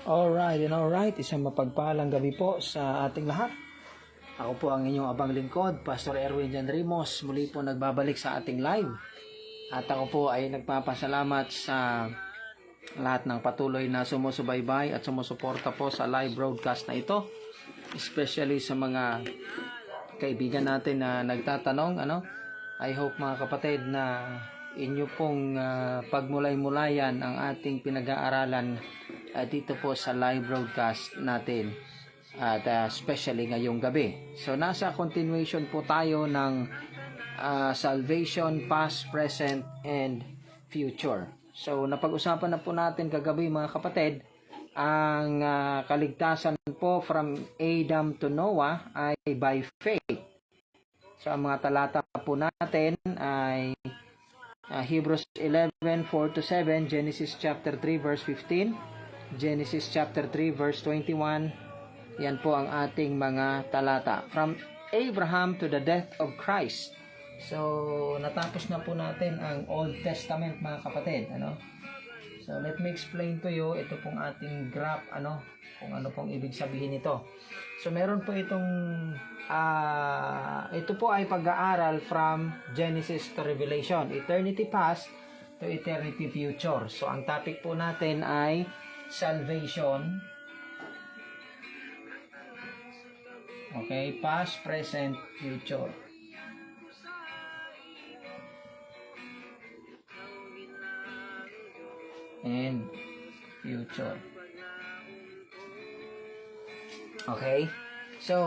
Alright, isang mapagpalang gabi po sa ating lahat. Ako po ang inyong abang lingkod, Pastor Erwin Jan Rimos, muli po nagbabalik sa ating live. At ako po ay nagpapasalamat sa lahat ng patuloy na sumusubaybay at sumusuporta po sa live broadcast na ito. Especially sa mga kaibigan natin na nagtatanong, I hope mga kapatid na inyo pong pagmulay-mulayan ang ating pinag-aaralan dito po sa live broadcast natin at especially ngayong gabi. So nasa continuation po tayo ng salvation, past, present, and future. So napag-usapan na po natin kagabi mga kapatid ang kaligtasan po from Adam to Noah ay by faith. So ang mga talata po natin ay Hebrews 11:4-7, Genesis chapter 3 verse 15, Genesis chapter 3 verse 21. Yan po ang ating mga talata. From Abraham to the death of Christ. So natapos na po natin ang Old Testament mga kapatid, So let me explain to you ito pong ating graph, kung ano pong ibig sabihin nito. So meron po itong ito po ay pag-aaral from Genesis to Revelation, eternity past to eternity future. So ang topic po natin ay salvation. Okay, past, present, future. And future. Okay? So,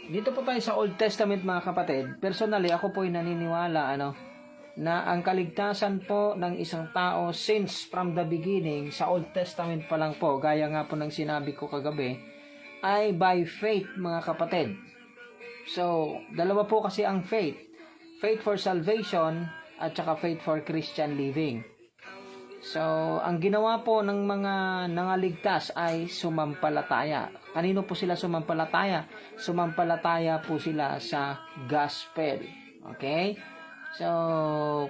dito po tayo sa Old Testament mga kapatid. Personally, ako po ay naniniwala na ang kaligtasan po ng isang tao since from the beginning sa Old Testament pa lang po, gaya nga po ng sinabi ko kagabi, ay by faith mga kapatid. So, dalawa po kasi ang faith. Faith for salvation at saka faith for Christian living. So, ang ginawa po ng mga nangaligtas ay sumampalataya. Kanino po sila sumampalataya? Sumampalataya po sila sa gospel. Okay? So,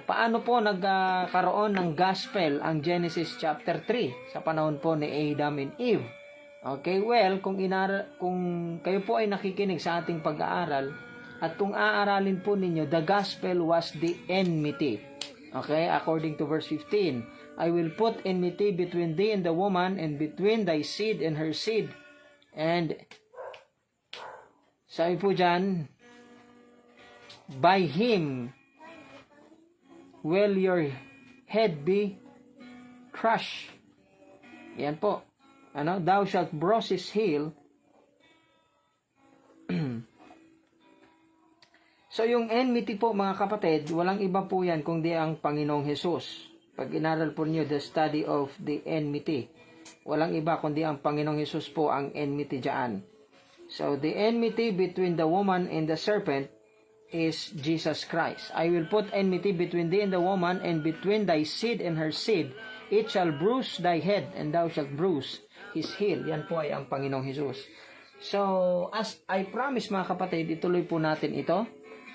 paano po nagkaroon ng gospel ang Genesis chapter 3 sa panahon po ni Adam and Eve? Okay, well, kung kayo po ay nakikinig sa ating pag-aaral at kung aaralin po ninyo, the gospel was the enmity. Okay, according to verse 15. I will put enmity between thee and the woman, and between thy seed and her seed. And sabi po dyan, by him will your head be crushed. Yan po. Thou shalt bruise his heel. So yung enmity po mga kapatid, walang iba po yan kundi ang Panginoong Hesus. Pag inaral po niyo the study of the enmity, walang iba kundi ang Panginoong Hesus po ang enmity dyan. So the enmity between the woman and the serpent is Jesus Christ. I will put enmity between thee and the woman, and between thy seed and her seed. It shall bruise thy head, and thou shalt bruise his heel. Yan po ay ang Panginoong Hesus. So as I promise mga kapatid, ituloy po natin ito.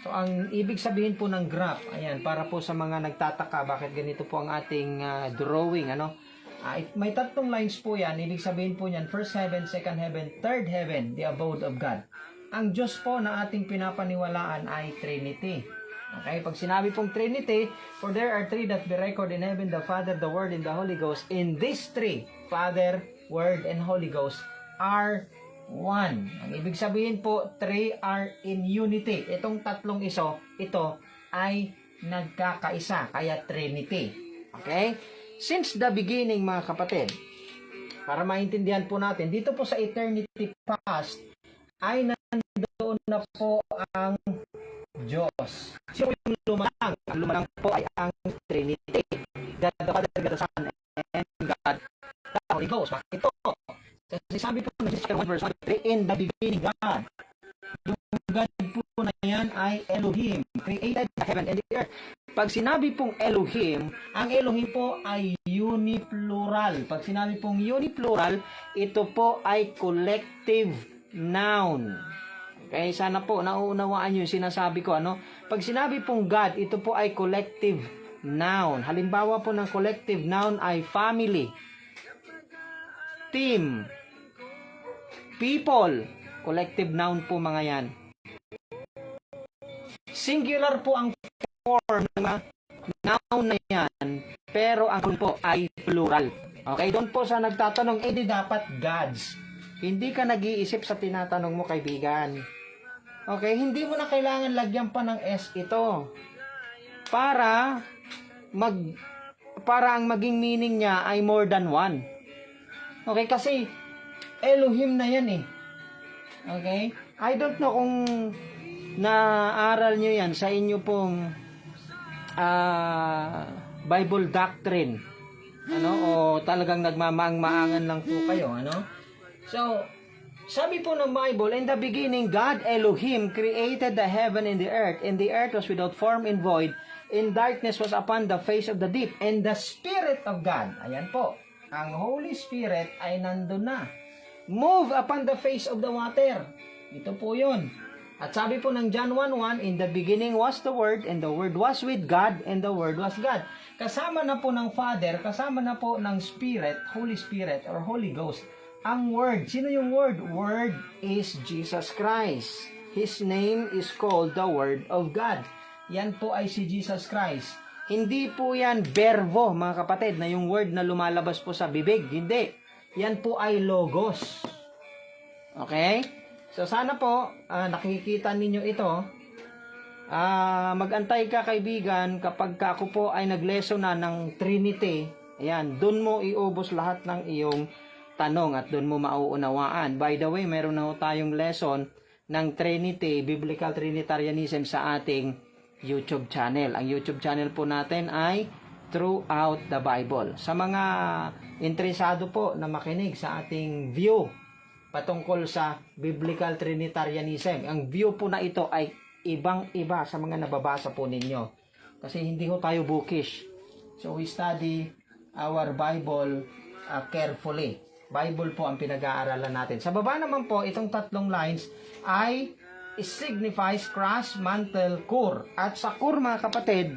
So, ang ibig sabihin po ng graph, ayan, para po sa mga nagtataka, bakit ganito po ang ating drawing, may tatlong lines po yan. Ibig sabihin po niyan, first heaven, second heaven, third heaven, the abode of God. Ang Diyos po na ating pinapaniwalaan ay Trinity. Okay, pag sinabi pong Trinity, for there are three that be recorded in heaven, the Father, the Word, and the Holy Ghost. In these three, Father, Word, and Holy Ghost are one. Ang ibig sabihin po, three are in unity. Itong tatlong ito ay nagkakaisa, kaya Trinity. Okay? Since the beginning, mga kapatid, para maintindihan po natin, dito po sa eternity past, ay nandoon na po ang Diyos. Sino yung lumalang? Ang lumalang po ay ang Trinity. God the Father, God the Son, and God the Holy Ghost. Bakit ito? Kasi sabi po ng Genesis 1 verse 1, in the beginning God. Yung God po na yan ay Elohim, created the heaven and the earth. Pag sinabi pong Elohim, ang Elohim po ay uniplural. Pag sinabi pong uniplural, ito po ay collective noun. Okay, sana po nauunawaan nyo yung sinasabi ko. Pag sinabi pong God, ito po ay collective noun. Halimbawa po ng collective noun ay family. team, people, collective noun po mga yan. Singular po ang form ng mga noun na yan, pero ang po ay plural. Okay, doon po sa nagtatanong, di dapat gods. Hindi ka nag-iisip sa tinatanong mo, kaibigan. Okay, hindi mo na kailangan lagyan pa ng S ito. Para ang maging meaning niya ay more than one. Okay, kasi Elohim na yan eh. Okay? I don't know kung naaral nyo yan sa inyo pong Bible doctrine. O talagang nagmamaang-maangan lang po kayo. So, sabi po ng Bible, in the beginning, God Elohim created the heaven and the earth was without form and void, and darkness was upon the face of the deep, and the Spirit of God, ayan po, ang Holy Spirit ay nandun na. Move upon the face of the water. Ito po yun. At sabi po ng John 1:1, in the beginning was the Word, and the Word was with God, and the Word was God. Kasama na po ng Father, kasama na po ng Spirit, Holy Spirit, or Holy Ghost, ang Word. Sino yung Word? Word is Jesus Christ. His name is called the Word of God. Yan po ay si Jesus Christ. Hindi po yan verbo, mga kapatid, na yung word na lumalabas po sa bibig. Hindi. Yan po ay logos. Okay? So sana po, nakikita ninyo ito. Mag-antay ka, kaibigan, kapag ako po ay nag-lesson na ng Trinity. Ayan, dun mo iubos lahat ng iyong tanong at dun mo mauunawaan. By the way, meron na tayong lesson ng Trinity, Biblical Trinitarianism sa ating YouTube channel. Ang YouTube channel po natin ay Throughout the Bible. Sa mga interesado po na makinig sa ating view patungkol sa Biblical Trinitarianism, ang view po na ito ay ibang-iba sa mga nababasa po ninyo. Kasi hindi ho tayo bookish. So we study our Bible carefully. Bible po ang pinag-aaralan natin. Sa baba naman po, itong tatlong lines ay signifies cross, mantle, core. At sa core, mga kapatid,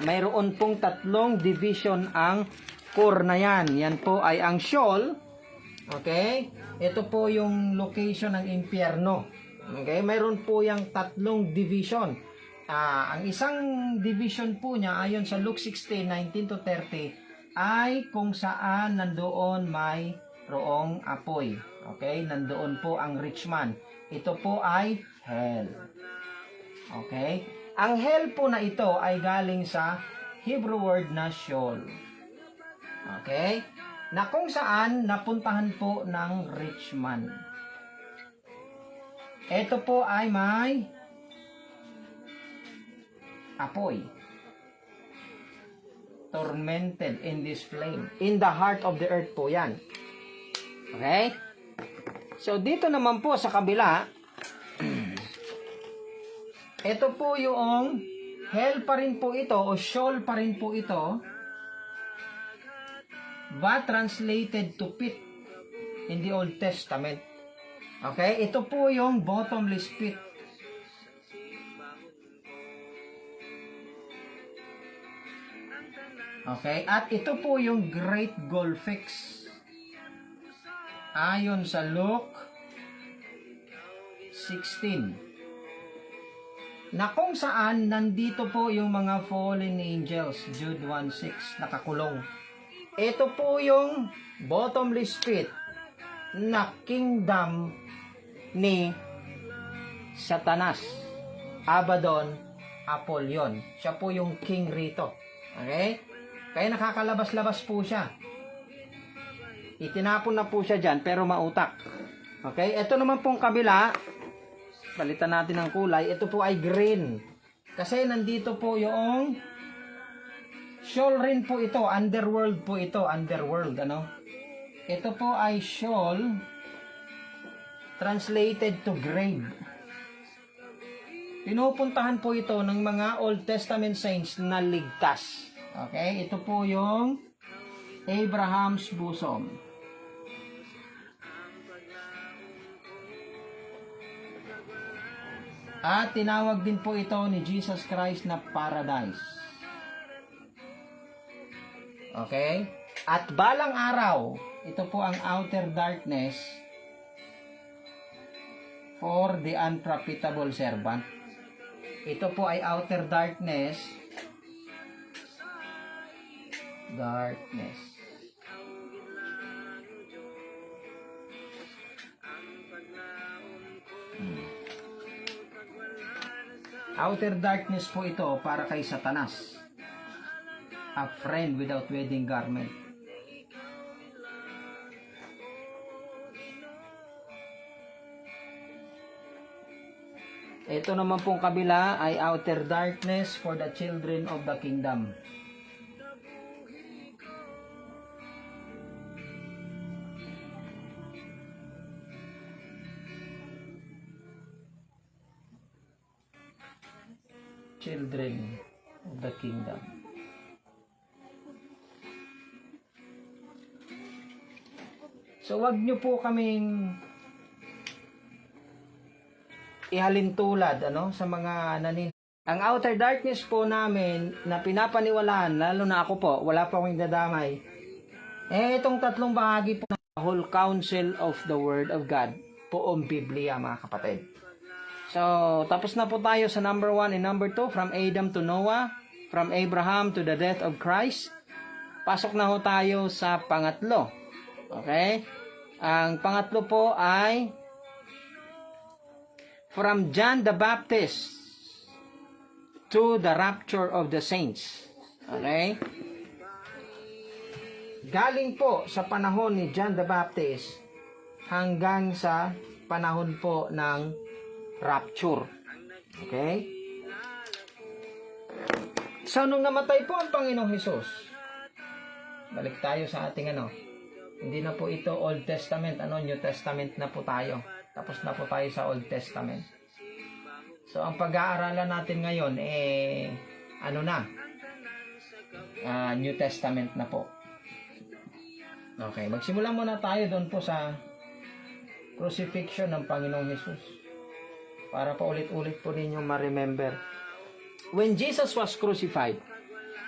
mayroon pong tatlong division ang core na yan. Yan po ay ang Sheol. Okay? Ito po yung location ng impyerno. Okay? Mayroon po yung tatlong division. Ang isang division po niya, ayon sa Luke 16:19-30, ay kung saan nandoon may roong apoy. Okay? Nandoon po ang rich man. Ito po ay hell. Okay? Ang hell po na ito ay galing sa Hebrew word na Sheol. Okay? Na kung saan napuntahan po ng rich man. Ito po ay may apoy. Tormented in this flame. In the heart of the earth po yan. Okay? So, dito naman po sa kabila, ito po yung hell pa rin po ito, o Sheol pa rin po ito, but translated to pit in the Old Testament. Okay? Ito po yung bottomless pit. Okay? At ito po yung Great Gulf Fix. Ayon sa Luke 16. Na kung saan nandito po yung mga fallen angels, Jude 1:6, nakakulong. Ito po yung bottomless pit na kingdom ni Satanas, Abaddon, Apollyon. Siya po yung king rito. Okay? Kaya nakakalabas-labas po siya. Itinapon na po siya dyan, pero mautak. Okay? Ito naman pong kabila, palitan natin ng kulay, ito po ay green. Kasi nandito po yung Sheol rin po ito, underworld po ito, underworld, ano? Ito po ay Sheol, translated to grave. Pinupuntahan po ito ng mga Old Testament saints na ligtas. Okay? Ito po yung Abraham's bosom. At tinawag din po ito ni Jesus Christ na paradise. Okay? At balang araw, ito po ang outer darkness for the unprofitable servant. Ito po ay outer darkness. Outer darkness po ito para kay Satanas. A friend without wedding garment. Ito naman pong kabila ay outer darkness for the children of the kingdom. Children of the kingdom. So wag nyo po kaming ihalintulad sa mga Ang outer darkness po namin na pinapaniwalaan, lalo na ako po, wala po akong dadamay. Itong tatlong bahagi po ng whole counsel of the Word of God po ang Biblia, mga kapatid. So, tapos na po tayo sa number 1 and number 2, from Adam to Noah, from Abraham to the death of Christ. Pasok na ho tayo sa pangatlo. Okay? Ang pangatlo po ay from John the Baptist to the rapture of the saints. Okay? Galing po sa panahon ni John the Baptist hanggang sa panahon po ng rapture. Okay? So, nung namatay po ang Panginoong Hesus, balik tayo sa ating hindi na po ito Old Testament, New Testament na po tayo. Tapos na po tayo sa Old Testament. So, ang pag-aaralan natin ngayon, New Testament na po. Okay, magsimula muna tayo doon po sa crucifixion ng Panginoong Hesus. Para pa ulit-ulit po ninyo ma-remember. When Jesus was crucified,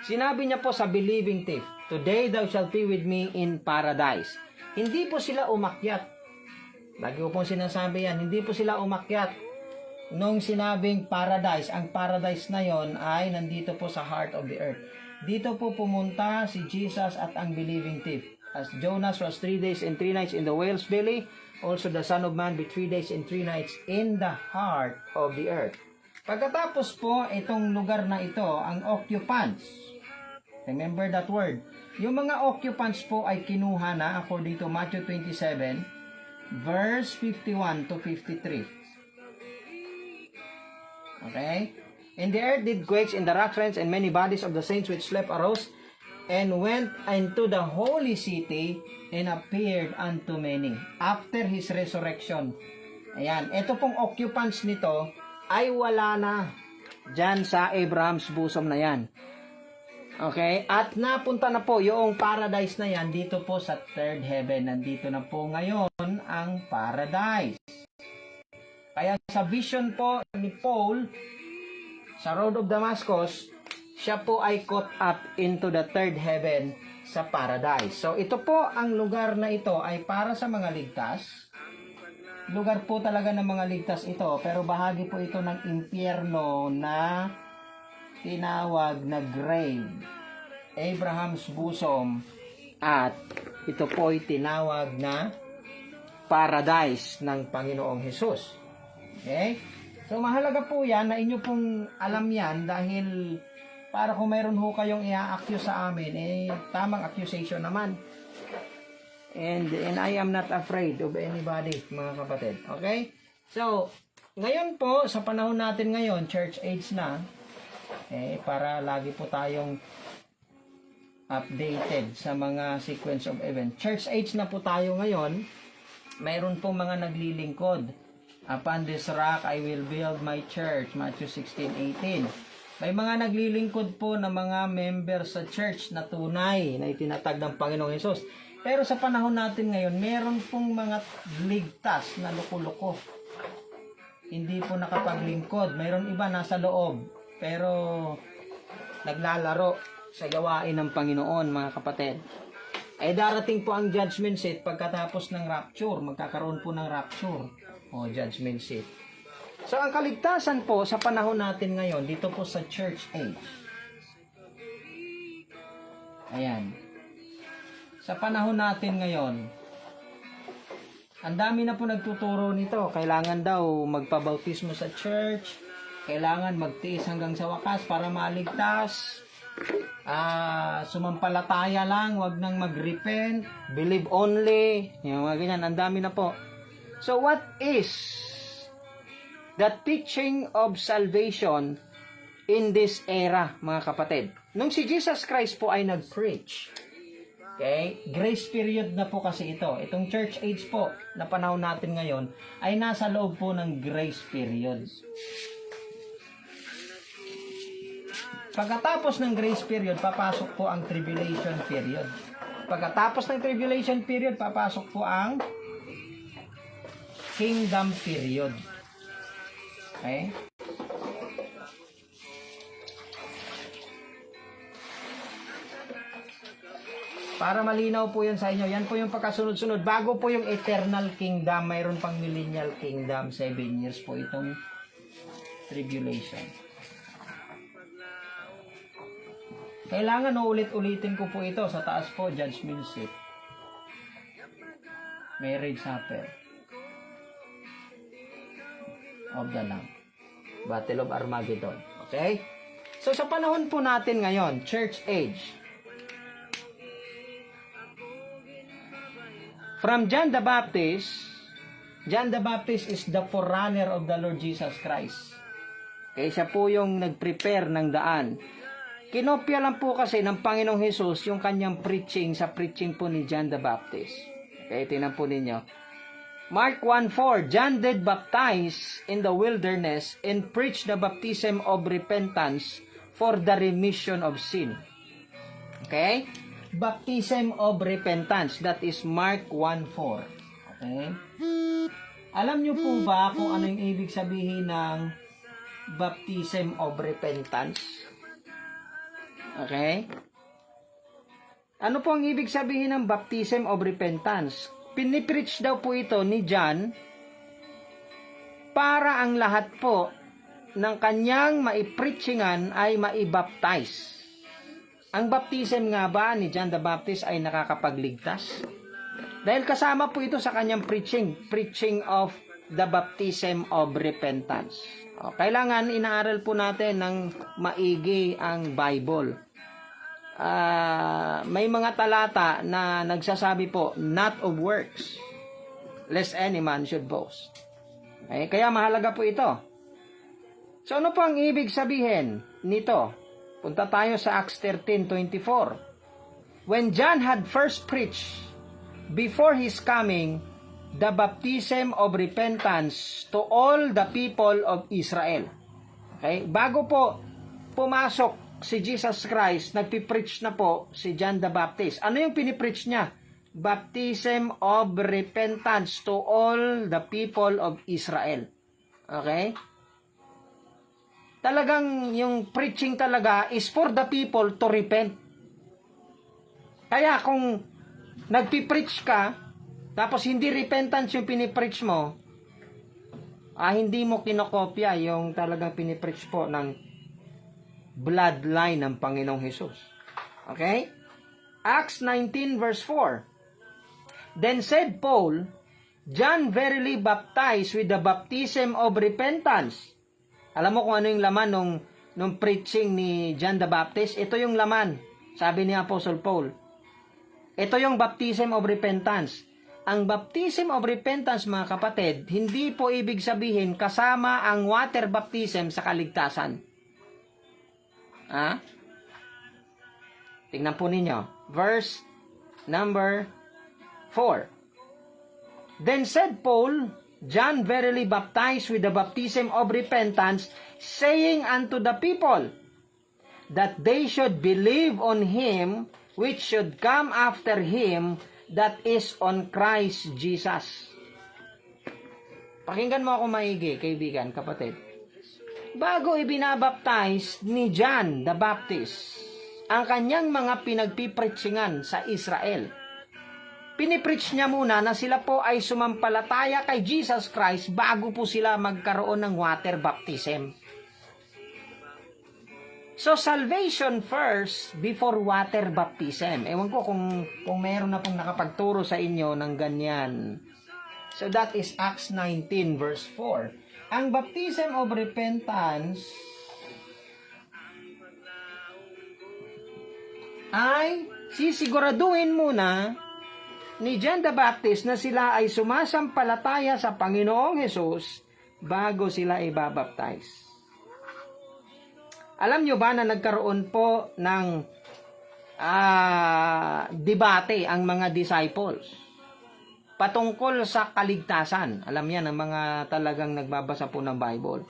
sinabi niya po sa believing thief, "Today thou shalt be with me in paradise." Hindi po sila umakyat. Lagi ko pong sinasabi yan, hindi po sila umakyat. Nung sinabing paradise, ang paradise na yon ay nandito po sa heart of the earth. Dito po pumunta si Jesus at ang believing thief. As Jonas was 3 days and 3 nights in the whale's belly, also the Son of Man be 3 days and 3 nights in the heart of the earth. Pagkatapos po, itong lugar na ito, ang occupants. Remember that word. Yung mga occupants po ay kinuha na according to Matthew 27, verse 51 to 53. Okay? And the earth did quakes, and the rock rents, and many bodies of the saints which slept arose, and went into the holy city, and appeared unto many after his resurrection. Ayan, ito pong occupants nito ay wala na dyan sa Abraham's bosom na yan. Okay, at napunta na po yung paradise na yan dito po sa third heaven. Nandito na po ngayon ang paradise. Kaya sa vision po ni Paul sa Road of Damascus, siya po ay caught up into the third heaven sa paradise. So ito po ang lugar na ito ay para sa mga ligtas. Lugar po talaga ng mga ligtas ito, pero bahagi po ito ng impyerno na tinawag na grave, Abraham's bosom, at ito po ay tinawag na paradise ng Panginoong Hesus. Okay? So mahalaga po yan na inyo pong alam yan dahil para kung mayroon ho kayong i-accuse sa amin, tamang accusation naman. And I am not afraid of anybody, mga kapatid. Okay? So, ngayon po, sa panahon natin ngayon, church age na, para lagi po tayong updated sa mga sequence of events. Church age na po tayo ngayon, mayroon po mga naglilingkod. Upon this rock, I will build my church, Matthew 16:18. May mga naglilingkod po na mga members sa church na tunay na itinatag ng Panginoong Hesus. Pero sa panahon natin ngayon, meron pong mga ligtas na loko-loko. Hindi po nakapaglingkod. Mayroon iba nasa loob, pero naglalaro sa gawain ng Panginoon, mga kapatid. Ay darating po ang judgment seat pagkatapos ng rapture. Magkakaroon po ng rapture o judgment seat. So ang kaligtasan po sa panahon natin ngayon, dito po sa church age. Ayan. Sa panahon natin ngayon, ang dami na po nagtuturo nito. Kailangan daw magpabautismo sa church. Kailangan magtiis hanggang sa wakas para maligtas. Sumampalataya lang, wag nang mag-repent. Believe only. Yung mga ganyan, ang dami na po. So what is the teaching of salvation in this era, mga kapatid? Nung si Jesus Christ po ay nag-preach, okay? Grace period na po kasi ito. Itong church age po na panahon natin ngayon ay nasa loob po ng grace period. Pagkatapos ng grace period, papasok po ang tribulation period. Pagkatapos ng tribulation period, papasok po ang kingdom period. Okay? Para malinaw po yan sa inyo, yan po yung pagkasunod-sunod. Bago po yung eternal kingdom, mayroon pang millennial kingdom, 7 years po itong tribulation. Kailangan ulit-ulitin ko po ito sa taas po, judgment seat. Marriage supper of the Lamb. Battle of Armageddon. Okay? So sa panahon po natin ngayon, church age, from John the Baptist is the forerunner of the Lord Jesus Christ. Okay, siya po yung nag-prepare ng daan. Kinopya lang po kasi ng Panginoong Hesus yung kanyang preaching sa preaching po ni John the Baptist. Okay, tingnan po ninyo. Mark 1:4, John did baptize in the wilderness and preached the baptism of repentance for the remission of sin. Okay? Baptism of repentance. That is Mark 1:4. Okay? Alam niyo po ba kung ano yung ibig sabihin ng baptism of repentance? Okay? Ano po ang ibig sabihin ng baptism of repentance? Pinipreach daw po ito ni John para ang lahat po ng kanyang maipreachingan ay maibaptize. Ang baptism nga ba ni John the Baptist ay nakakapagligtas? Dahil kasama po ito sa kanyang preaching of the baptism of repentance. Kailangan inaaral po natin ng maigi ang Bible. May mga talata na nagsasabi po, not of works, lest any man should boast. Okay? Kaya mahalaga po ito. So ano po ang ibig sabihin nito? Punta tayo sa Acts 13:24. When John had first preached before his coming, the baptism of repentance to all the people of Israel. Okay? Bago po pumasok si Jesus Christ, nagpipreach na po si John the Baptist. Ano yung pinipreach niya? Baptism of repentance to all the people of Israel. Okay? Talagang yung preaching talaga is for the people to repent. Kaya kung nagpipreach ka, tapos hindi repentance yung pinipreach mo, hindi mo kinokopya yung talagang pinipreach po ng bloodline ng Panginoong Hesus. Okay? Acts 19:4. Then said Paul, John verily baptized with the baptism of repentance. Alam mo kung ano yung laman nung preaching ni John the Baptist? Ito yung laman, sabi ni Apostle Paul. Ito yung baptism of repentance. Ang baptism of repentance, mga kapatid, hindi po ibig sabihin kasama ang water baptism sa kaligtasan. Tingnan po ninyo. Verse number 4. Then said Paul, John verily baptized with the baptism of repentance, saying unto the people, that they should believe on him which should come after him, that is on Christ Jesus. Pakinggan mo ako maigi, kaibigan, kapatid. Bago ibinabaptize ni John the Baptist ang kanyang mga pinagpipreachingan sa Israel, pinipreach niya muna na sila po ay sumampalataya kay Jesus Christ bago po sila magkaroon ng water baptism. So, salvation first before water baptism. Ewan ko kung meron na pong nakapagturo sa inyo ng ganyan. So, that is Acts 19 verse 4. Ang baptism of repentance ay sisiguraduhin muna ni John the Baptist na sila ay sumasampalataya sa Panginoong Hesus bago sila ibabaptize. Alam nyo ba na nagkaroon po ng debate ang mga disciples patungkol sa kaligtasan? Alam yan ang mga talagang nagbabasa po ng Bible.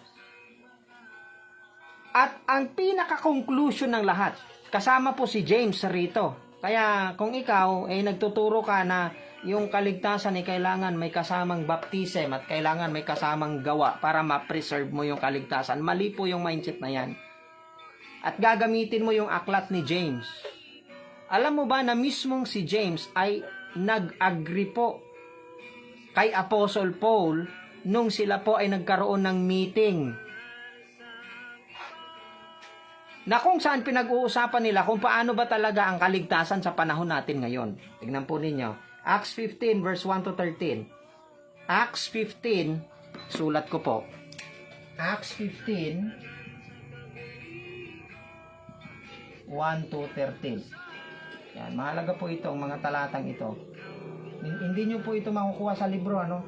At ang pinaka-conclusion ng lahat, kasama po si James rito. Kaya kung ikaw ay nagtuturo ka na yung kaligtasan ay kailangan may kasamang baptism at kailangan may kasamang gawa para ma-preserve mo yung kaligtasan, mali po yung mindset na yan. At gagamitin mo yung aklat ni James. Alam mo ba na mismong si James ay nag-agree po kay Apostle Paul nung sila po ay nagkaroon ng meeting na kung saan pinag-uusapan nila kung paano ba talaga ang kaligtasan sa panahon natin ngayon. Tingnan po ninyo. Acts 15 verse 1 to 13. Acts 15, sulat ko po. Acts 15 1 to 13. Yan, mahalaga po ito, ang mga talatang ito. Hindi nyo po ito makukuha sa libro, ano?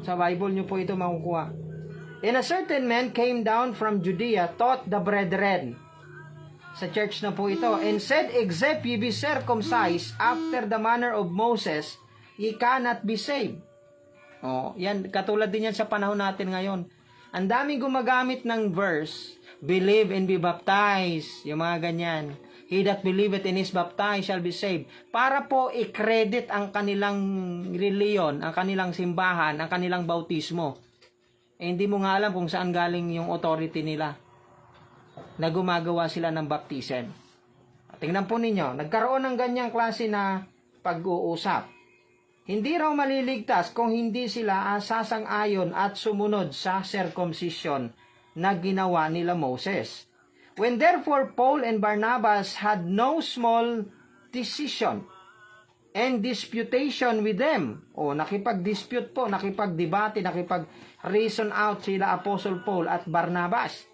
Sa Bible nyo po ito makukuha. And a certain man came down from Judea, taught the brethren. Sa church na po ito. And said, except ye be circumcised after the manner of Moses, ye cannot be saved. Oh, yan, katulad din yan sa panahon natin ngayon. Ang daming gumagamit ng verse, believe and be baptized. Yung mga ganyan. He that believeth and is baptized shall be saved. Para po i-credit ang kanilang reliyon, ang kanilang simbahan, ang kanilang bautismo. Hindi mo nga alam kung saan galing yung authority nila na gumagawa sila ng baptism. Tingnan po ninyo, nagkaroon ng ganyang klase na pag-uusap. Hindi raw maliligtas kung hindi sila sasang-ayon at sumunod sa circumcision na ginawa nila Moses. When therefore Paul and Barnabas had no small decision and disputation with them, nakipag-dispute po, nakipag-debate, nakipag-reason out sila Apostle Paul at Barnabas.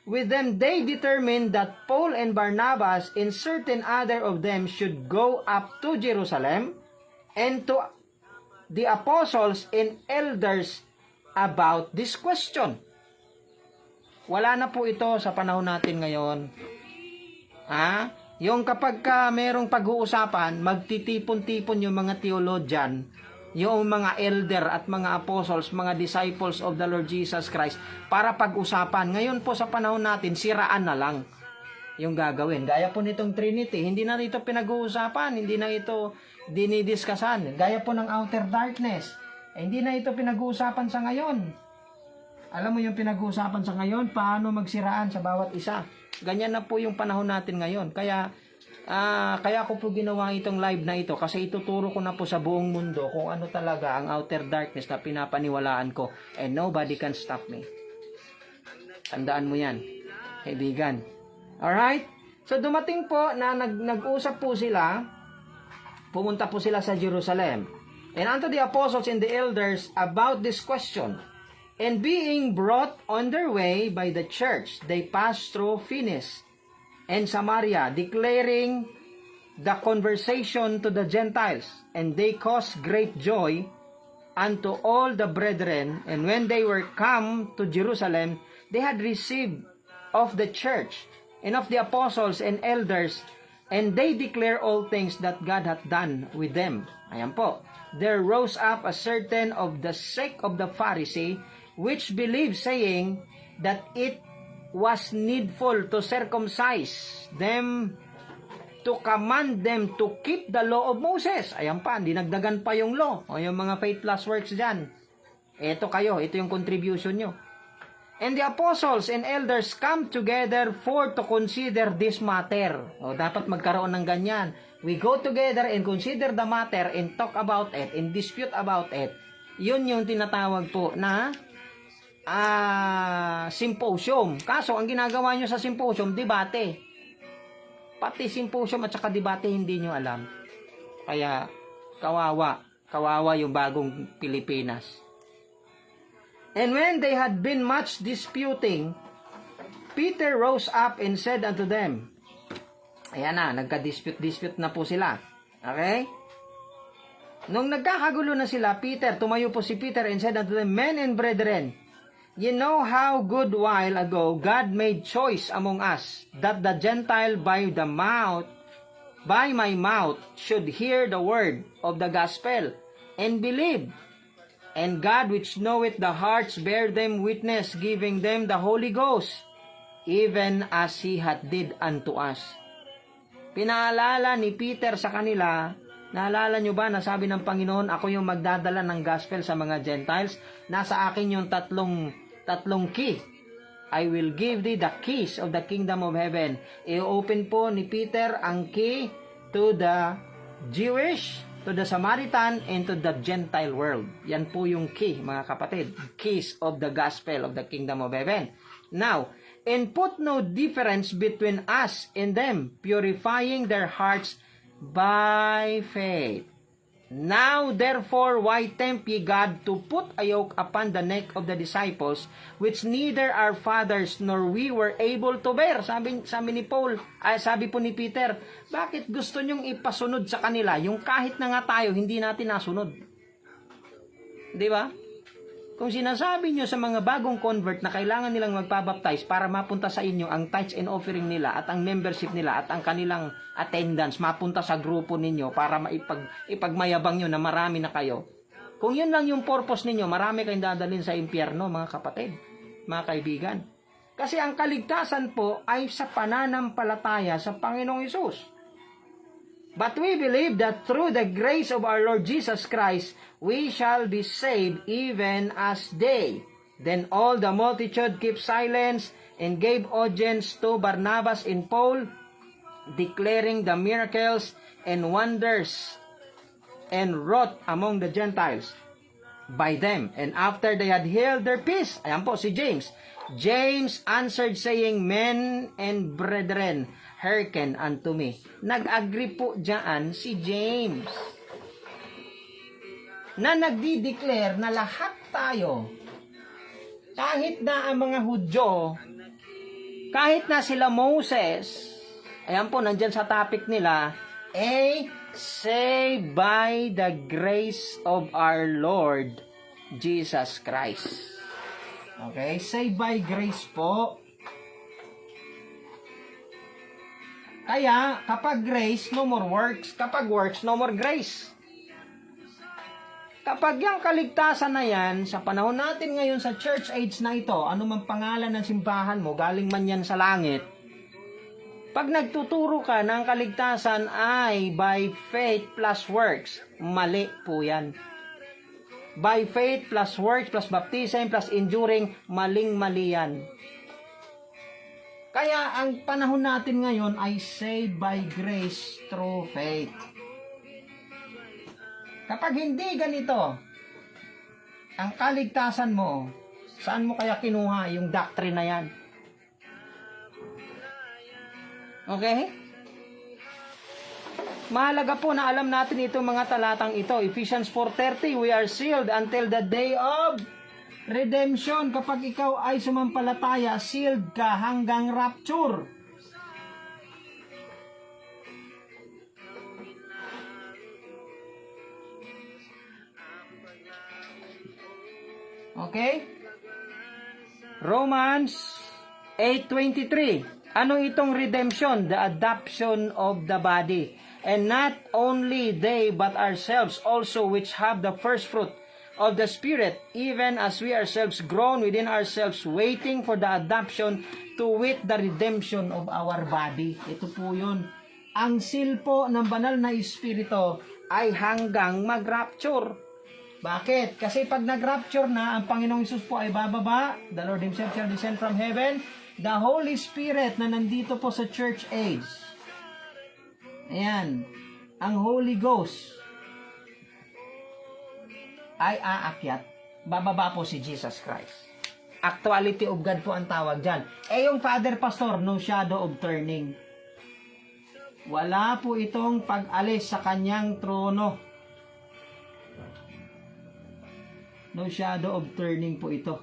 With them they determined that Paul and Barnabas and certain other of them should go up to Jerusalem and to the apostles and elders about this question. Wala na po ito sa panahon natin ngayon. Yung kapag merong pag-uusapan, magtitipon-tipon yung mga theologian, yung mga elder at mga apostles, mga disciples of the Lord Jesus Christ, para pag-usapan. Ngayon po sa panahon natin, siraan na lang yung gagawin. Gaya po nitong Trinity, hindi na ito pinag-uusapan, hindi na ito dinidiskasan. Gaya po ng outer darkness, hindi na ito pinag-uusapan sa ngayon. Alam mo yung pinag-uusapan sa ngayon, paano magsiraan sa bawat isa. Ganyan na po yung panahon natin ngayon. Kaya ko po ginawa itong live na ito kasi ituturo ko na po sa buong mundo kung ano talaga ang outer darkness na pinapaniwalaan ko. And nobody can stop me. Tandaan mo yan, kaibigan. Alright? So dumating po na nag-usap po sila, pumunta po sila sa Jerusalem. And unto the apostles and the elders about this question. And being brought on their way by the church, they passed through Phoenicia and Samaria, declaring the conversation to the Gentiles. And they caused great joy unto all the brethren. And when they were come to Jerusalem, they had received of the church and of the apostles and elders, and they declare all things that God hath done with them. Ayan po. There rose up a certain of the sect of the Pharisee, which believed, saying that it was needful to circumcise them, to command them to keep the law of Moses. Ayan pa, dinagdagan pa yung law. O yung mga faith plus works dyan. Ito kayo, ito yung contribution nyo. And the apostles and elders come together for to consider this matter. O dapat magkaroon ng ganyan. we go together and consider the matter and talk about it and dispute about it, yun yung tinatawag po na symposium. Kaso, ang ginagawa nyo sa symposium, debate. Pati symposium at saka debate hindi nyo alam. Kaya, kawawa yung bagong Pilipinas. And when they had been much disputing, Peter rose up and said unto them, ayan na, nagka-dispute na po sila. Okay? Nung nagkakagulo na sila, tumayo po si Peter and said unto them, men and brethren, you know how good while ago God made choice among us, that the Gentile by my mouth should hear the word of the gospel, and believe. And God which knoweth the hearts bear them witness, giving them the Holy Ghost, even as He hath did unto us. Pinaalala ni Peter sa kanila, naalala nyo ba na sabi ng Panginoon, ako yung magdadala ng gospel sa mga Gentiles, nasa akin yung tatlong key. I will give thee the keys of the kingdom of heaven. I-open po ni Peter ang key to the Jewish, to the Samaritan, and to the Gentile world. Yan po yung key, mga kapatid. Keys of the gospel of the kingdom of heaven. Now, and put no difference between us and them, purifying their hearts by faith. Now, therefore, why tempt ye God to put a yoke upon the neck of the disciples, which neither our fathers nor we were able to bear? Sabi po ni Peter, bakit gusto nyong ipasunod sa kanila yung kahit na nga tayo, hindi natin nasunod? Di ba? Kung sinasabi nyo sa mga bagong convert na kailangan nilang magpabaptize para mapunta sa inyo ang tithes and offering nila at ang membership nila at ang kanilang attendance mapunta sa grupo ninyo para ipagmayabang nyo na marami na kayo. Kung yun lang yung purpose ninyo, marami kayong dadalhin sa impyerno, mga kapatid, mga kaibigan. Kasi ang kaligtasan po ay sa pananampalataya sa Panginoong Hesus. But we believe that through the grace of our Lord Jesus Christ, we shall be saved even as they. Then all the multitude kept silence and gave audience to Barnabas and Paul, declaring the miracles and wonders, and wrought among the Gentiles by them. And after they had held their peace, ayan po si James. James answered saying, men and brethren, hearken unto me. Nag-agree po dyan si James na nagdi-declare na lahat tayo, kahit na ang mga Hudyo, kahit na sila Moses, ayan po, nandyan sa topic nila, saved by the grace of our Lord Jesus Christ. Okay, saved by grace po. Kaya, kapag grace, no more works. Kapag works, no more grace. Kapag yung kaligtasan na yan, sa panahon natin ngayon sa church age na ito, ano man pangalan ng simbahan mo, galing man yan sa langit, pag nagtuturo ka ng kaligtasan ay by faith plus works, mali po yan. By faith plus works plus baptism plus enduring, maling-mali yan. Kaya ang panahon natin ngayon ay saved by grace through faith. Kapag hindi ganito, ang kaligtasan mo, saan mo kaya kinuha yung doctrine na yan? Okay? Mahalaga po na alam natin itong mga talatang ito. Ephesians 4:30, we are sealed until the day of redemption. Kapag ikaw ay sumampalataya, sealed ka hanggang rapture. Okay? Romans 8:23. Ano itong redemption? The adoption of the body. And not only they, but ourselves also, which have the first fruit of the Spirit, even as we ourselves groan within ourselves, waiting for the adoption, to wit, the redemption of our body. Ito po yun. Ang seal po ng banal na Espiritu ay hanggang mag-rapture. Bakit? Kasi pag nag-rapture na, ang Panginoong Hesus po ay bababa, the Lord Himself shall descend from heaven, the Holy Spirit na nandito po sa church age. Ayan. ang Holy Ghost ay aakyat, bababa po si Jesus Christ. Actuality of God po ang tawag dyan. Yung Father Pastor, no shadow of turning. Wala po itong pag-alis sa kanyang trono. No shadow of turning po ito.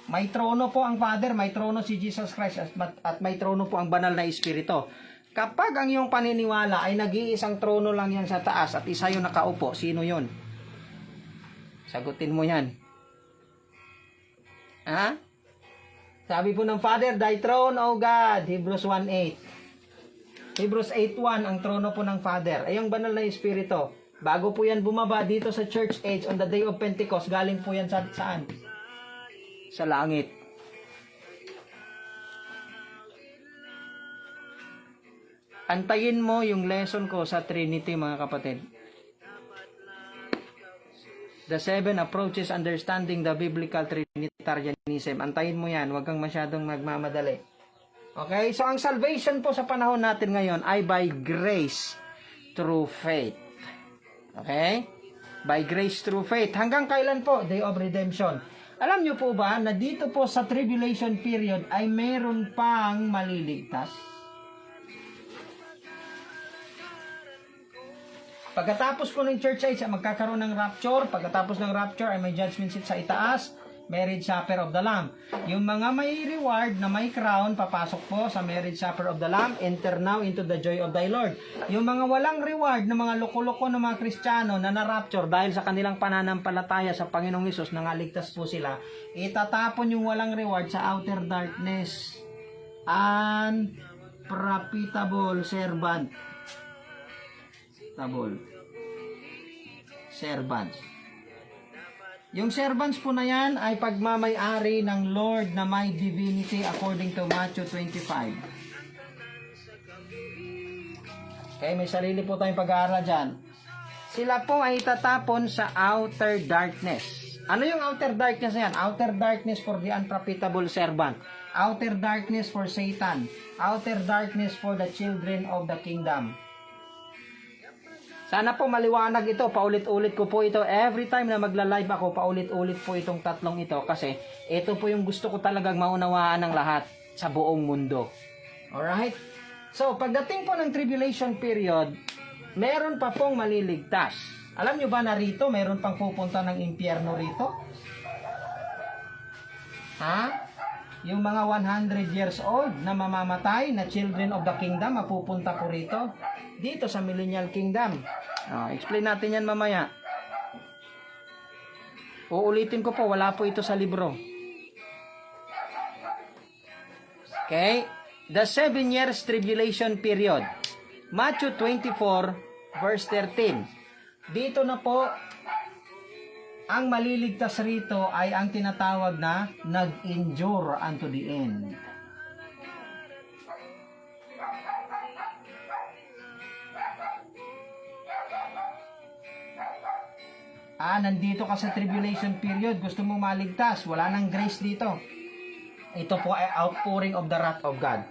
May trono po ang Father, may trono si Jesus Christ, at may trono po ang banal na Espiritu. Kapag ang iyong paniniwala ay nag-iisang trono lang yan sa taas at isa yung nakaupo, sino yun? Sagutin mo yan. Ha? Sabi po ng Father, Thy throne, O God, Hebrews 1:8. Hebrews 8:1, ang trono po ng Father. Ay yung banal na Espiritu. Bago po yan bumaba dito sa church age on the day of Pentecost, galing po yan saan? Sa langit. Antayin mo yung lesson ko sa Trinity, mga kapatid. The 7 approaches understanding the biblical Trinitarianism. Antayin mo yan, huwag kang masyadong magmamadali. Okay? So, ang salvation po sa panahon natin ngayon ay by grace through faith. Okay? By grace through faith. Hanggang kailan po? Day of Redemption. Alam nyo po ba na dito po sa tribulation period ay meron pang maliligtas? Pagkatapos po ng church age, magkakaroon ng rapture. Pagkatapos ng rapture ay may judgment seat sa itaas, marriage supper of the Lamb. Yung mga may reward na may crown, papasok po sa marriage supper of the Lamb, enter now into the joy of thy Lord. Yung mga walang reward na mga loko-loko na mga Kristiyano na na-rapture dahil sa kanilang pananampalataya sa Panginoong Hesus, nangaligtas po sila, itatapon yung walang reward sa outer darkness. Unprofitable servant. Servants. Yung servants po na yan ay pagmamay-ari ng Lord na may divinity according to Matthew 25. Okay, may sarili po tayong pag-aaral dyan. Sila po ay itatapon sa outer darkness. Ano yung outer darkness na yan? Outer darkness for the unprofitable servant. Outer darkness for Satan. Outer darkness for the children of the kingdom. Sana po maliwanag ito. Paulit-ulit ko po ito. Every time na magla-live ako, paulit-ulit po itong tatlong ito. Kasi ito po yung gusto ko talagang maunawaan ng lahat sa buong mundo. Alright? So, pagdating po ng tribulation period, meron pa pong maliligtas. Alam nyo ba na rito, meron pang pupunta ng impyerno rito? Ha? Yung mga 100 years old na mamamatay na children of the kingdom, mapupunta po rito. Dito sa millennial kingdom. Explain natin yan mamaya. Uulitin ko po, wala po ito sa libro. Okay? The 7 years tribulation period. Matthew 24 verse 13. Dito na po, ang maliligtas rito ay ang tinatawag na nag-endure unto the end. Nandito ka sa tribulation period, gusto mo maligtas, wala nang grace dito. Ito po ay outpouring of the wrath of God.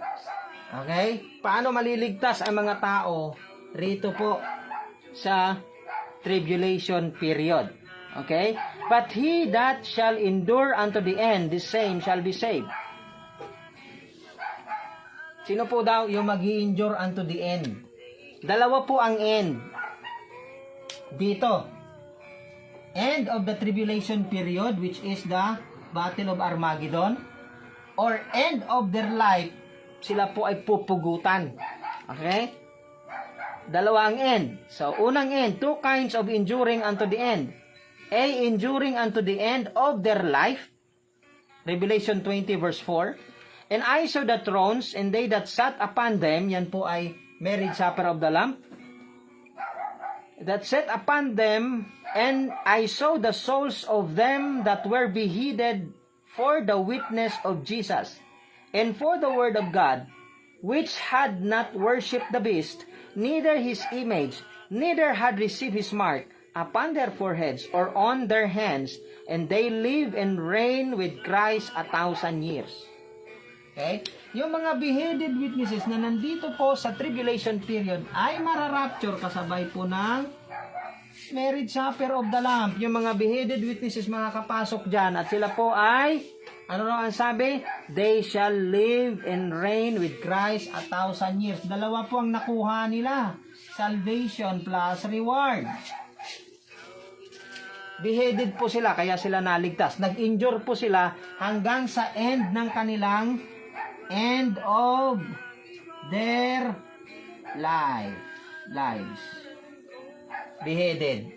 Okay? Paano maliligtas ang mga tao rito po sa tribulation period? Okay? But he that shall endure unto the end, the same shall be saved. Sino po daw yung mag-i-endure unto the end? Dalawa po ang end. Dito. End of the tribulation period, which is the Battle of Armageddon, or end of their life, sila po ay pupugutan. Okay? Dalawa ang end. So, unang end, two kinds of enduring unto the end. A, enduring unto the end of their life, Revelation 20 verse 4. And I saw the thrones, and they that sat upon them, yan po ay marriage supper of the Lamb, that sat upon them, and I saw the souls of them that were beheaded for the witness of Jesus, and for the word of God, which had not worshipped the beast, neither his image, neither had received his mark upon their foreheads or on their hands, and they live and reign with Christ 1,000 years. Okay? Yung mga beheaded witnesses na nandito po sa tribulation period ay mararapture kasabay po ng marriage supper of the Lamb. Yung mga beheaded witnesses makakapasok dyan at sila po ay, ano raw ang sabi? They shall live and reign with Christ 1,000 years. Dalawa po ang nakuha nila. Salvation plus reward. Beheaded po sila, kaya sila naligtas. Nag-injure po sila hanggang sa end ng kanilang end of their lives. Beheaded.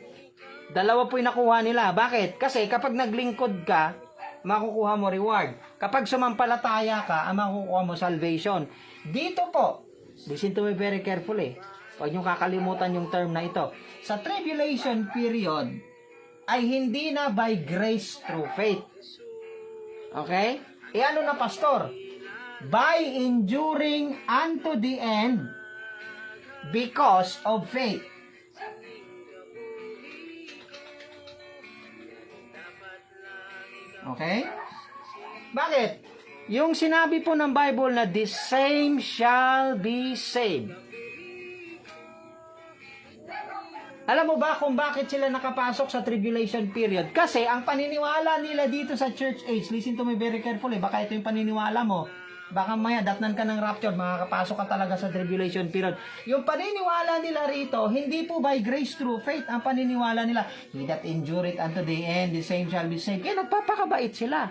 Dalawa po yung nakuha nila. Bakit? Kasi kapag naglingkod ka, makukuha mo reward. Kapag sumampalataya ka, ang makukuha mo salvation. Dito po, listen to me very carefully. Huwag nyo kakalimutan yung term na ito. Sa tribulation period, ay hindi na by grace through faith. Okay? E ano na, pastor? By enduring unto the end because of faith. Okay? Bakit? Yung sinabi po ng Bible na the same shall be saved. Alam mo ba kung bakit sila nakapasok sa tribulation period? Kasi ang paniniwala nila dito sa church age, listen to me very carefully, baka ito yung paniniwala mo. Baka maya, datnan ka ng rapture, makakapasok ka talaga sa tribulation period. Yung paniniwala nila rito, hindi po by grace through faith ang paniniwala nila. He that endureth unto the end, the same shall be saved. Kaya nagpapakabait sila.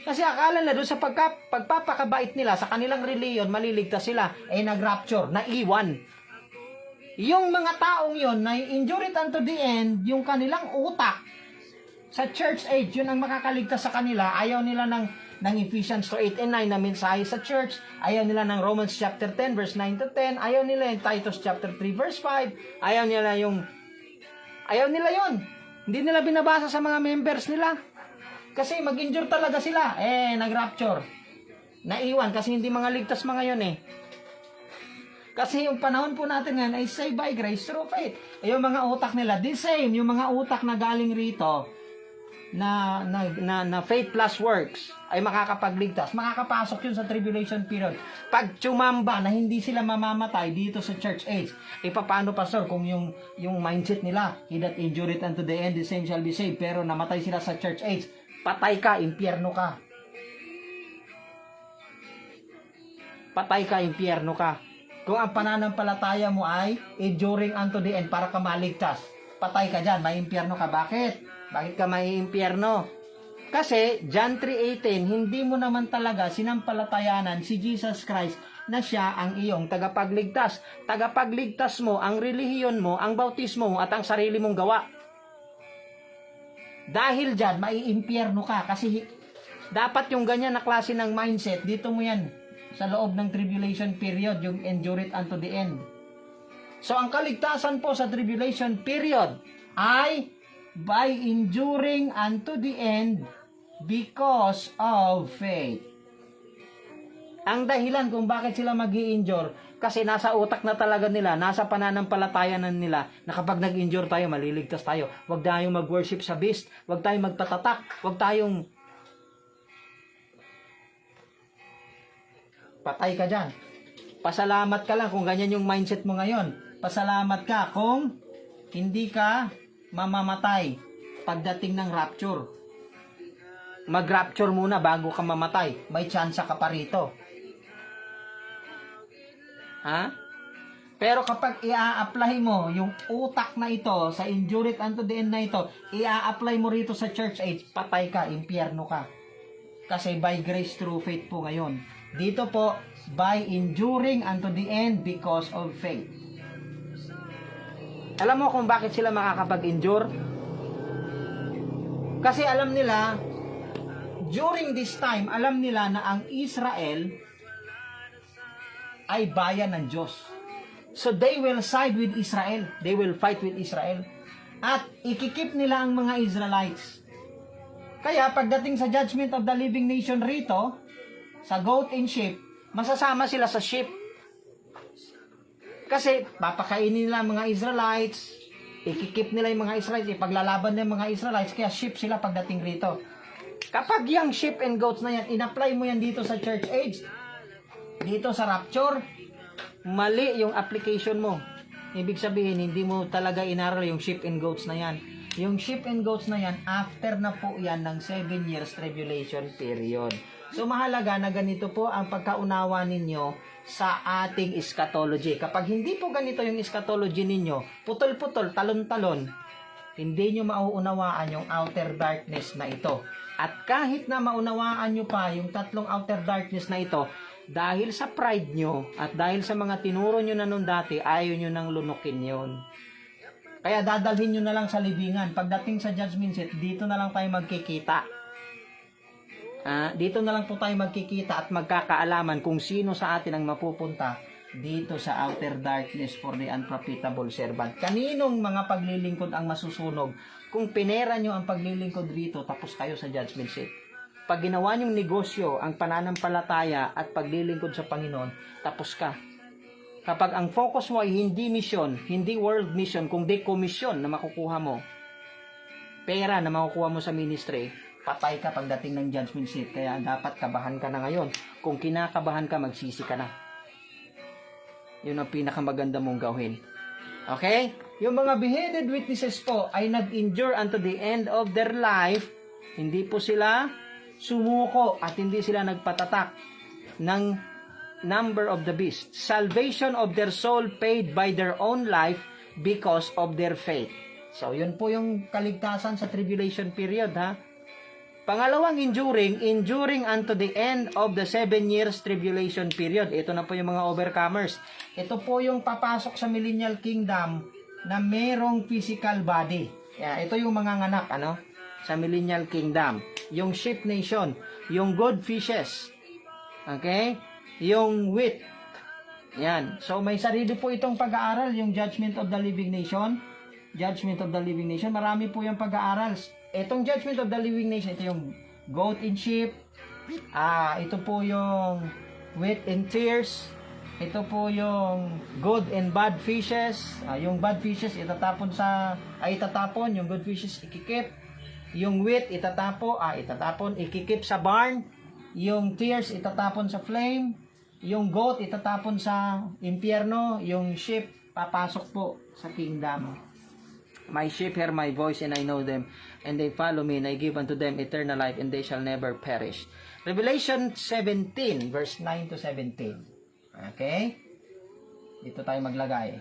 Kasi akala nila doon sa pagpapakabait nila sa kanilang reliyon, maliligtas sila, ay nag-rapture, naiwan. Yung mga taong yon na endureth unto the end, yung kanilang utak sa church age, yun ang makakaligtas sa kanila. Ayaw nila ng Ephesians 2:8 and 9 na mensahe sa church. Ayaw nila ng Romans chapter 10 verse 9 to 10. Ayaw nila yung Titus chapter 3 verse 5. Ayaw nila yun. Hindi nila binabasa sa mga members nila. Kasi mag-injure talaga sila. Nag-rapture. Naiwan kasi hindi mga ligtas mga yun Kasi yung panahon po natin ngayon ay saved by grace through faith. Yung mga utak nila, the same. Yung mga utak na galing rito, na faith plus works ay makakapagligtas. Makakapasok yun sa tribulation period. Pag tsumamba na hindi sila mamamatay dito sa church age, paano, pastor, kung yung mindset nila, he that endureth unto the end, the same shall be saved, pero namatay sila sa church age, patay ka, impyerno ka. Patay ka, impyerno ka. Kung ang pananampalataya mo ay enduring unto the end para ka maligtas, patay ka dyan, may impyerno ka. Bakit? Bakit ka may impyerno? Kasi, John 3:18, hindi mo naman talaga sinampalatayanan si Jesus Christ na siya ang iyong tagapagligtas. Tagapagligtas mo, ang relihiyon mo, ang bautismo mo, at ang sarili mong gawa. Dahil dyan, may impyerno ka. Kasi, dapat yung ganyan na klase ng mindset, dito mo yan sa loob ng tribulation period, yung endure it unto the end. So, ang kaligtasan po sa tribulation period ay by enduring unto the end because of faith. Ang dahilan kung bakit sila mag-i-endure, kasi nasa utak na talaga nila, nasa pananampalatayanan nila, na kapag nag-endure tayo, maliligtas tayo. Huwag tayong mag-worship sa beast, huwag tayong magpatatak, huwag tayong patay ka dyan. Pasalamat ka lang kung ganyan yung mindset mo ngayon. Pasalamat ka kung hindi ka mamamatay pagdating ng rapture. Mag-rapture muna bago ka mamatay. May tsansa ka pa rito. Ha? Pero kapag i-a-apply mo yung utak na ito sa endure it unto the end na ito, i-a-apply mo rito sa church age, patay ka, impyerno ka. Kasi by grace through faith po ngayon. Dito po, by enduring unto the end because of faith. Alam mo kung bakit sila makakapag-endure? Kasi alam nila, during this time, alam nila na ang Israel ay bayan ng Diyos. So they will side with Israel. They will fight with Israel. At ikikip nila ang mga Israelites. Kaya pagdating sa judgment of the living nation rito, sa goat and sheep, masasama sila sa sheep. Kasi papakainin nila ang mga Israelites, ikikip nila yung mga Israelites, ipaglalaban ng mga Israelites, kaya sheep sila pagdating rito. Kapag yung sheep and goats na yan, in-apply mo yan dito sa church age, dito sa rapture, mali yung application mo. Ibig sabihin, hindi mo talaga inaral yung sheep and goats na yan. Yung sheep and goats na yan, after na po yan ng 7 years tribulation period. So mahalaga na ganito po ang pagkaunawa ninyo sa ating eschatology. Kapag hindi po ganito yung eschatology ninyo, putol-putol, talon-talon, hindi nyo mauunawaan yung outer darkness na ito. At kahit na maunawaan nyo pa yung tatlong outer darkness na ito, dahil sa pride nyo at dahil sa mga tinuro nyo na nun dati, ayaw nyo nang lunukin yon. Kaya dadalhin nyo na lang sa libingan. Pagdating sa judgment seat, dito na lang tayo magkikita. Dito na lang po tayo magkikita at magkakaalaman kung sino sa atin ang mapupunta dito sa outer darkness for the unprofitable servant. Kaninong mga paglilingkod ang masusunog? Kung pinera nyo ang paglilingkod dito, tapos kayo sa judgment seat. Pag ginawa nyong negosyo, ang pananampalataya at paglilingkod sa Panginoon, tapos ka. Kapag ang focus mo ay hindi mission, hindi world mission, kundi komisyon na makukuha mo, pera na makukuha mo sa ministry, patay ka pagdating ng judgment seat. Kaya dapat kabahan ka na ngayon. Kung kinakabahan ka, magsisi ka na. Yun ang pinakamaganda mong gawin. Okay? Yung mga beheaded witnesses po ay nag-endure unto the end of their life. Hindi po sila sumuko at hindi sila nagpatatak ng number of the beast. Salvation of their soul paid by their own life because of their faith. So, yun po yung kaligtasan sa tribulation period, ha? Pangalawang enduring unto the end of the 7 years tribulation period. Ito na po yung mga overcomers. Ito po yung papasok sa millennial kingdom na merong physical body. Ito yung mga nganak, sa millennial kingdom. Yung sheep nation, yung good fishes, okay? Yung wheat. Yan. So, may sarili po itong pag-aaral, yung Judgment of the Living Nation. Judgment of the Living Nation. Marami po yung pag-aaral. Itong Judgment of the Living Nation, ito yung goat and sheep. Ito po yung wheat and tears. Ito po yung good and bad fishes. Yung bad fishes, itatapon, yung good fishes, ikikip. Yung wheat, itatapon, ikikip sa barn. Yung tears, itatapon sa flame. Yung goat, itatapon sa impyerno. Yung sheep, papasok po sa kingdom. My sheep hear my voice, and I know them, and they follow me, and I give unto them eternal life, and they shall never perish. Revelation 17, verse 9 to 17. Okay? Dito tayo maglagay.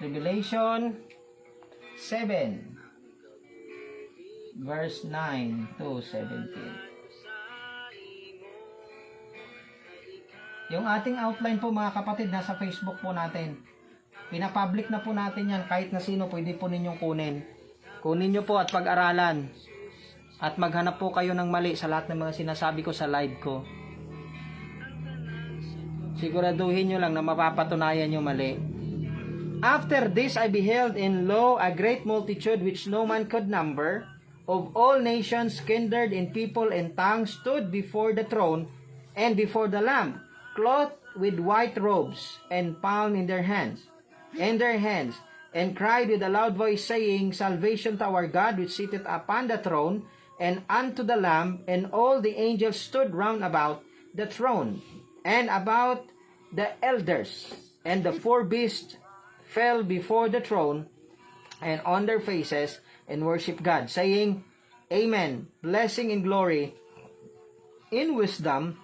Revelation 7, verse 9 to 17. Yung ating outline po, mga kapatid, nasa Facebook po natin. Pinapublic na po natin yan. Kahit na sino, pwede po ninyong kunin. Kunin nyo po at pag-aralan. At maghanap po kayo ng mali sa lahat ng mga sinasabi ko sa live ko. Siguraduhin nyo lang na mapapatunayan nyo mali. After this I beheld, and lo, a great multitude which no man could number, of all nations, kindred, and people, and tongues, stood before the throne and before the Lamb, clothed with white robes, and palm in their hands, and cried with a loud voice, saying, Salvation to our God, which sitteth upon the throne, and unto the Lamb. And all the angels stood round about the throne, and about the elders. And the 4 beasts fell before the throne, and on their faces, and worship God, saying, Amen. Blessing and glory, in wisdom,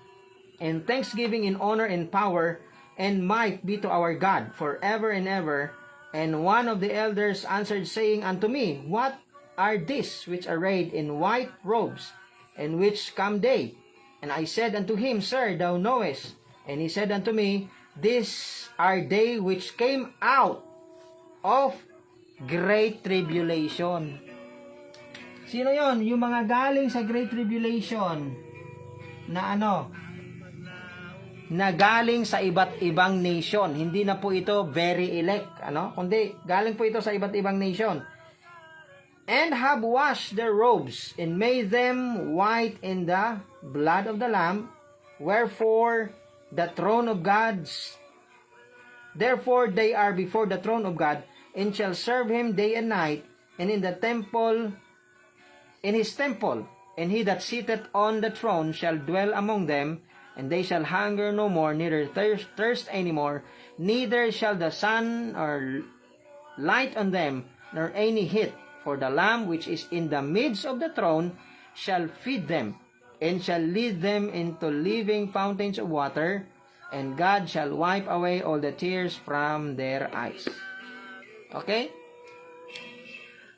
and thanksgiving, in honor, and power, and might be to our God forever and ever. And one of the elders answered, saying unto me, What are these which are arrayed in white robes, and which come they? And I said unto him, Sir, thou knowest. And he said unto me, These are they which came out of great tribulation. Sino yon? Yung mga galing sa great tribulation na na galing sa iba't ibang nation. Hindi na po ito very elect, kundi galing po ito sa iba't ibang nation. And have washed their robes, and made them white in the blood of the Lamb. Wherefore the throne of therefore they are before the throne of God, and shall serve him day and night, and in his temple And he that sitteth on the throne shall dwell among them, and they shall hunger no more, neither thirst any more, neither shall the sun or light on them, nor any heat. For the Lamb which is in the midst of the throne shall feed them, and shall lead them into living fountains of water, and God shall wipe away all the tears from their eyes. Okay?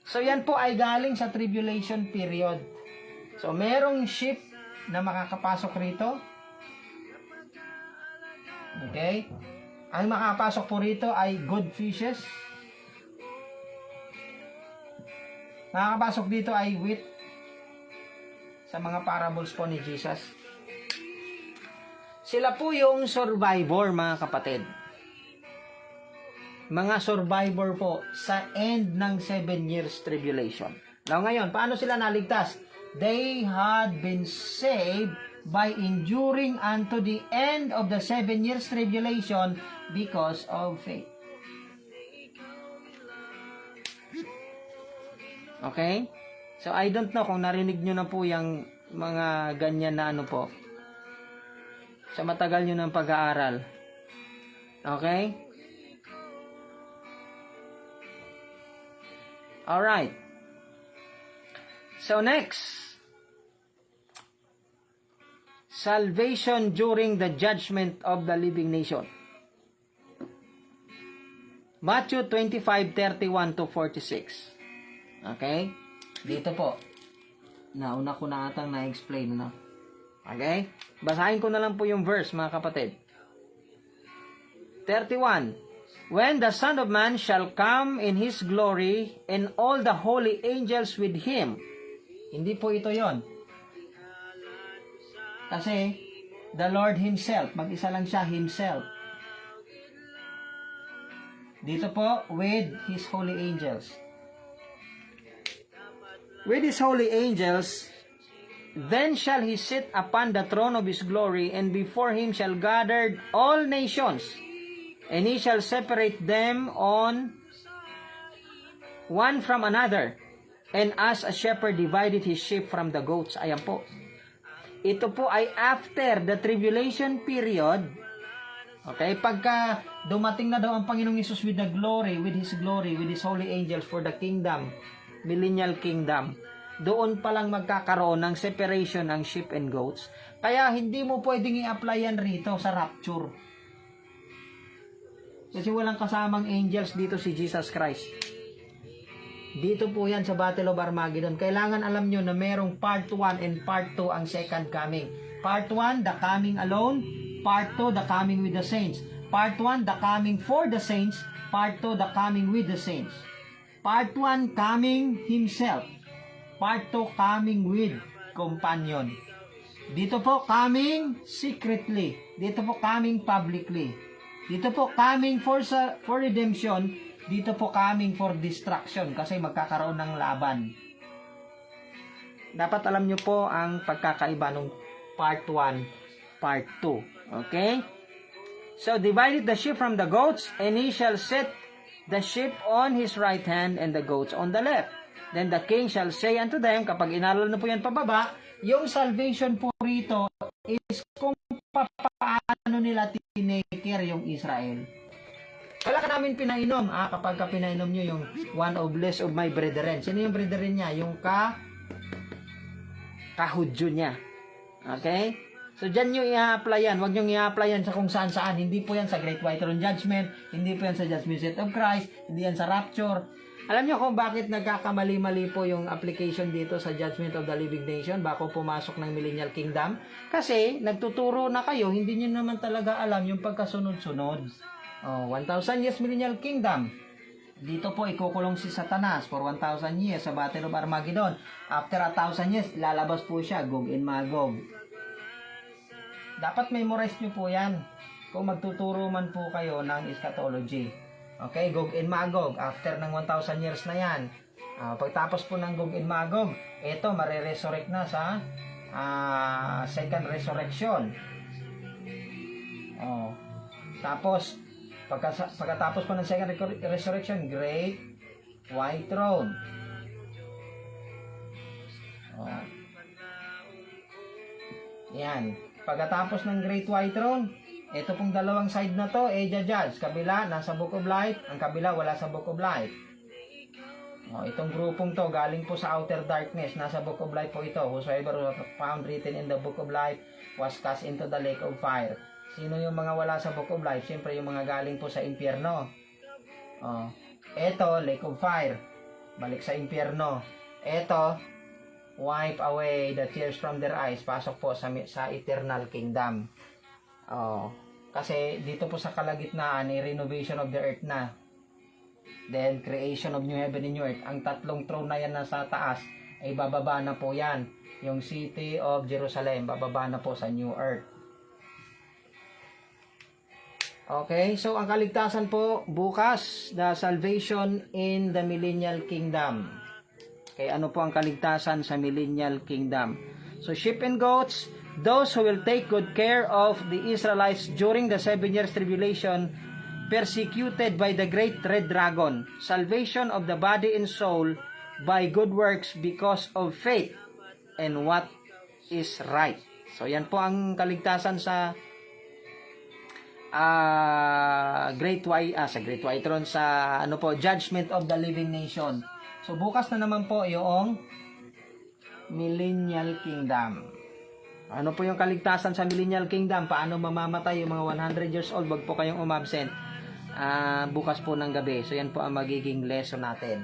So yan po ay galing sa tribulation period. So merong ship na makakapasok rito. Okay? Ang makakapasok po rito ay good fishes. Makakapasok dito ay wheat sa mga parables po ni Jesus. Sila po yung survivor, mga kapatid. Mga survivor po sa end ng 7 years tribulation. Now ngayon, paano sila naligtas? They had been saved by enduring unto the end of the 7 years tribulation because of faith. Okay? So, I don't know kung narinig nyo na po yung mga ganyan na ano po. Sa matagal nyo ng pag-aaral. Okay? Alright. So, next. Salvation during the judgment of the living nation. Matthew 25:31-46. Okay? Dito po. Nauna ko na atang na-explain, no? Okay? Basahin ko na lang po yung verse, mga kapatid. 31. When the Son of Man shall come in His glory, and all the holy angels with Him. Hindi po ito yon. Kasi, the Lord Himself, mag-isa lang siya, Himself. Dito po, with His holy angels. With His holy angels, then shall He sit upon the throne of His glory, and before Him shall gather all nations, and He shall separate them on one from another, and as a shepherd divided his sheep from the goats. Ayan po. Ito po ay after the tribulation period. Okay, pagka dumating na daw ang Panginoong Hesus with the glory, with His glory, with His holy angels for the kingdom, millennial kingdom, doon pa lang magkakaroon ng separation ng sheep and goats. Kaya hindi mo pwedeng i-apply yan rito sa rapture. Kasi walang kasamang angels dito si Jesus Christ. Dito po yan sa Battle of Armageddon. Kailangan alam nyo na merong part 1 and part 2 ang second coming. Part 1, the coming alone. Part 2, the coming with the saints. Part 1, the coming for the saints. Part 2, the coming with the saints. Part 1, coming Himself. Part 2, coming with companion. Dito po, coming secretly. Dito po, coming publicly. Dito po, coming for redemption. Dito po, coming for destruction. Kasi magkakaroon ng laban. Dapat alam nyo po ang pagkakaiba ng part 1, part 2. Okay? So, divided the sheep from the goats, and He shall set the sheep on His right hand, and the goats on the left. Then the king shall say unto them, kapag inaral na po yan pababa, yung salvation po rito is kung paano nila tinake yung Israel. Wala ka namin pinainom. Kapag ka pinainom nyo yung one of less of my brethren. Sino yung brethren niya? Yung kahudyo niya. Okay? So, dyan nyo i-apply yan. Huwag nyo i-apply yan sa kung saan-saan. Hindi po yan sa Great White Throne Judgment. Hindi po yan sa Judgment Seat of Christ. Hindi yan sa Rapture. Alam nyo kung bakit nagkakamali-mali po yung application dito sa Judgment of the Living Nation bago pumasok ng Millennial Kingdom? Kasi, nagtuturo na kayo, hindi nyo naman talaga alam yung pagkasunod-sunod. 1,000 years Millennial Kingdom. Dito po ikukulong si Satanas for 1,000 years sa Battle of Armageddon. After 1,000 years, lalabas po siya, Gog and Magog. Dapat memorize nyo po yan kung magtuturo man po kayo ng eschatology. Okay, Gog and Magog. After ng 1,000 years na yan. Pagtapos po ng Gog and Magog, ito, mariresurrect na sa second resurrection. Tapos, pagkatapos po ng second resurrection, Great White Throne. Yan. Pagkatapos ng Great White Throne, ito pong dalawang side na to, judge. Kabila, nasa Book of Light. Ang kabila, wala sa Book of Light. Itong grupong to, galing po sa outer darkness. Nasa Book of Light po ito. Whosoever was found written in the Book of Life was cast into the lake of fire. Sino yung mga wala sa Book of Life? Siyempre yung mga galing po sa impyerno. Ito, lake of fire. Balik sa impyerno. Ito, wipe away the tears from their eyes. Pasok po sa eternal kingdom. Kasi dito po sa kalagitnaan, renovation of the earth na. Then, creation of new heaven and new earth. Ang tatlong throne na yan nasa taas, ay bababa na po yan. Yung city of Jerusalem, bababa na po sa new earth. Okay, so ang kaligtasan po bukas, the salvation in the millennial kingdom. Okay, ano po ang kaligtasan sa millennial kingdom? So, sheep and goats, those who will take good care of the Israelites during the 7 years tribulation, persecuted by the great red dragon, salvation of the body and soul by good works because of faith and what is right. So, yan po ang kaligtasan sa Great White Throne, sa Judgment of the Living Nation. So, bukas na naman po yung Millennial Kingdom. Ano po yung kaligtasan sa Millennial Kingdom? Paano mamamatay yung mga 100 years old? Wag po kayong umabsent. Bukas po ng gabi. So, yan po ang magiging lesson natin.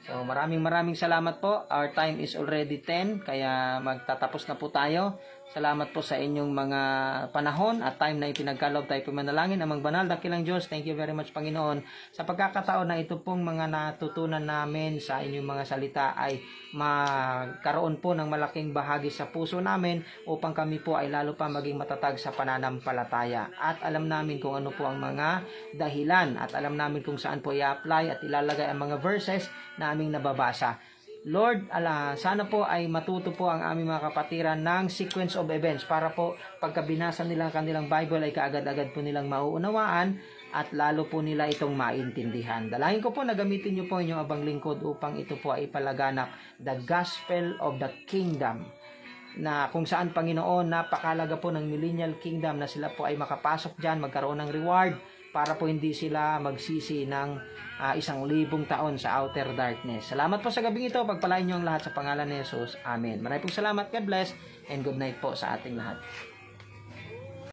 So, maraming salamat po. Our time is already 10, kaya magtatapos na po tayo. Salamat po sa inyong mga panahon at time na ipinagkaloob tayo pumanalangin. Amang banal, dakilang Diyos, thank you very much, Panginoon, sa pagkakataon na ito pong mga natutunan namin sa inyong mga salita ay magkaroon po ng malaking bahagi sa puso namin upang kami po ay lalo pa maging matatag sa pananampalataya. At alam namin kung ano po ang mga dahilan at alam namin kung saan po i-apply at ilalagay ang mga verses na aming nababasa. Lord, sana po ay matuto po ang aming mga kapatiran ng sequence of events para po pagka binasa nila ang kanilang Bible ay kaagad-agad po nilang mauunawaan at lalo po nila itong maintindihan. Dalangin ko po na gamitin niyo po inyong abang lingkod upang ito po ay ipalaganap, the gospel of the kingdom, na kung saan, Panginoon, napakalaga po ng millennial kingdom na sila po ay makapasok dyan, magkaroon ng reward para po hindi sila magsisi ng 1,000 taon sa outer darkness. Salamat po sa gabing ito. Pagpalain niyo ang lahat sa pangalan ni Jesus. Amen. Maraming salamat. God bless and good night po sa ating lahat.